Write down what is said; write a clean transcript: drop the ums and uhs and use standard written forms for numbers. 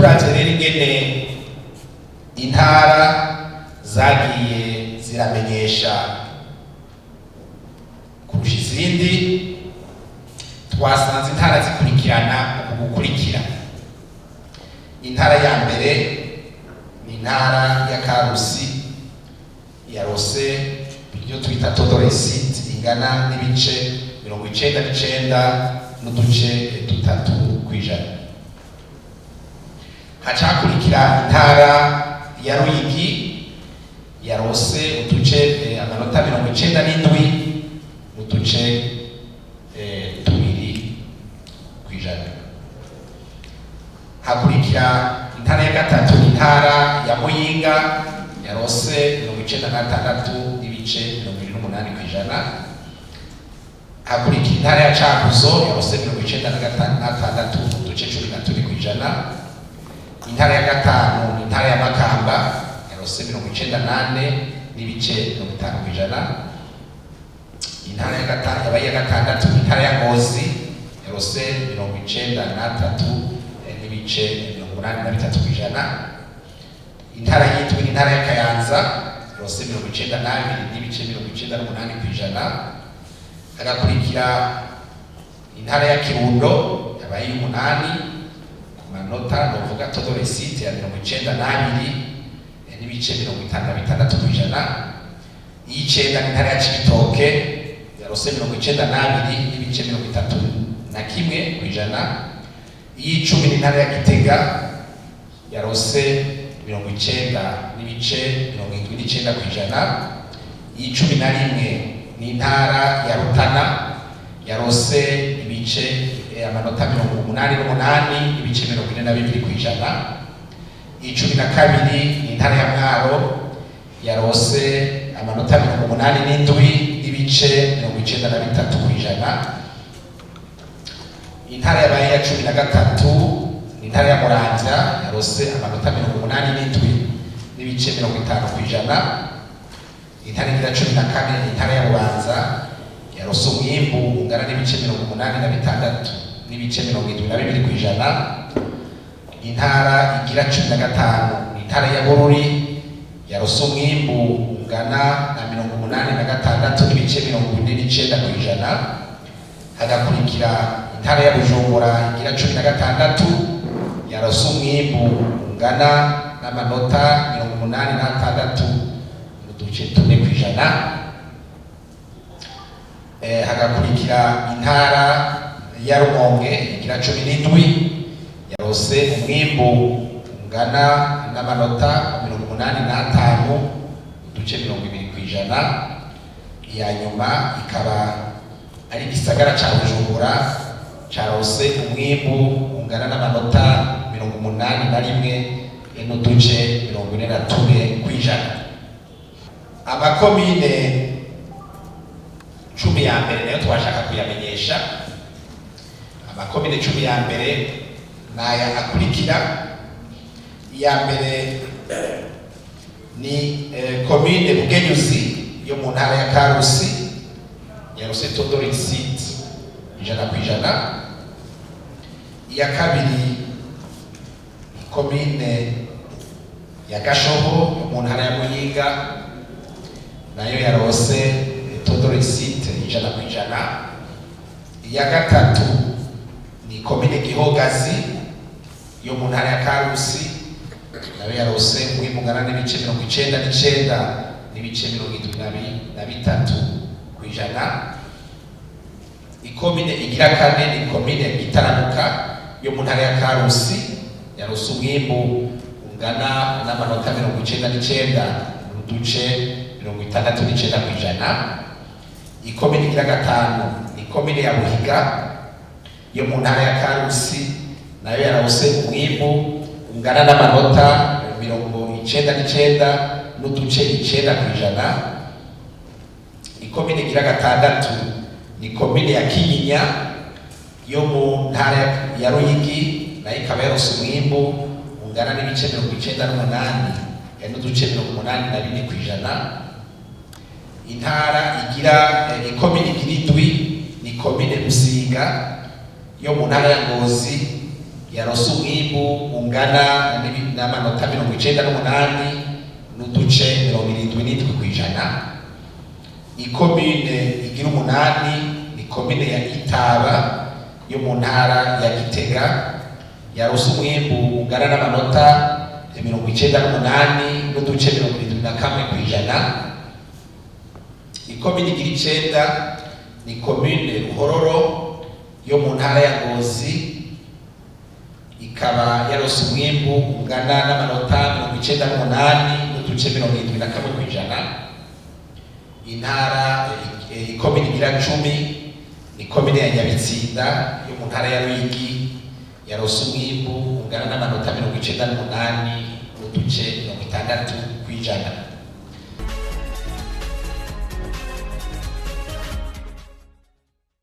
turavye rero ingene intara zagiye ziramenyesha kurusha izindi, twasanze intara zikurikirana mu gukurikira. Intara ya mbere ni intara ya Karusi yarose ibyo twita todoresite ingana n'ibice 99 n'uduce 3%. Hacakurikira intara ya Ruyigi yarose uduce amanota 97 n'uduce 2%. Hakurikira intara ya gatatu intara ya Muyinga yarose 96 n'ibice 28%. Hakurikira intara ya Cankuzo yarose 96 n'uduce 12%. Intara ya gatanu intara ya Makamba yarose 98 n'ibice 5%. Intara ya gatanu yabaye gatandatu intara ya Ngozi yarose 93 n'ibice 83%. Intara yitwa intara ya Kayanza yarose 92 n'ibice 98%. Hagakurikira intara ya Kirundo yabaye 8 manota novuga todoresite ya 92 n'ibice 56%. Iyicenda intara ya Cibitoke yarose 92 n'ibice 31%. Iyicumi intara ya Gitega yarose 90 n'ibice 79%. Iyicumi na rimwe ni intara ya Rutana yarose ibice amanota 88 ibice 42%. Icumi na kabiri intara ya Mwaro yarose amanota 87 ibice 93%. Intara yabaye ya cumi na gatatu intara ya Muramvya yarose amanota 87 n'ibice 50%. Intara ya cumi na kane intara ya Bubanza yarose umwimbu ungana n'ibice 86 n'ibice 72%. Intara igira cumi na gatanu intara ya Bururi yarose umwimbu ungana na 86 n'ibice 49%. Hagakurikira intara ya Bujumbura igira cumi na gatandatu yarose umwimbu ungana n'amanota 86 n'uduce 4%. Hagakurikira intara ya Rumonge igira 17 yarose umwimbu ungana n'amanota 85 uduce 20%. Iya nyuma ikaba ari gisagara ca Bujumbura carose umwimbu ungana n'amanota 81 n'uduce 44%. Amakomine 10 ya mbere nayo twashaka kuyamenyesha. Amakomine 10 ya mbere naya akurikira. Iya mbere ni komine Bugenyuzi yo mu ntara ya Karusi yarose todoresite 100%. Iya kabiri komine ya Gashoho yo mu ntara ya Muyinga nayo yarose todoresite 100%. Iya gatatu ni komine Gihogazi yo mu ntara ya Karusi nayo yarose umwimbu ungana n'ibice 99 n'ibice 73%. Ikomine igira kane ni komine Gitaramuka yo mu ntara ya Karusi yarose umwimbu ungana n'amanota 99 n'uduce 69%. Ikomine igira gatanu ni komine ya Buhiga yo mu ntara ya Karusi nayo yarose umwimbu ungana n'amanota 99 n'uduce 9%. Ikomine igira gatandatu ni komine ya Kinyinya yo mu ntara ya Ruyigi nayo ikaba yarose umwimbu ungana n'ibice 98 n'uduce 82%. Intara igira ikomine igira indwi ni komine Musinga yo mu ntara ya Ngozi yaronse umwimbu ungana n'amanota 98 n'uduce 77 kw'ijana. Ikomine igira 8 ni komine ya Itaba yo mu ntara ya Gitega, yaronse umwimbu ungana n'amanota 98 n'uduce 71 kw'ijana. Ikomine igira 9 ni komine Ruhororo yo mu ntara ya Ngozi, ikaba yaronse umwimbu ungana n'amanota 98 n'uduce 71 kw'ijana. Ikomine igira 10 ni komine ya Nyabitsinda yo mu ntara ya Ruyigi, yaronse umwimbu ungana n'amanota 98 n'uduce 60 kw'ijana.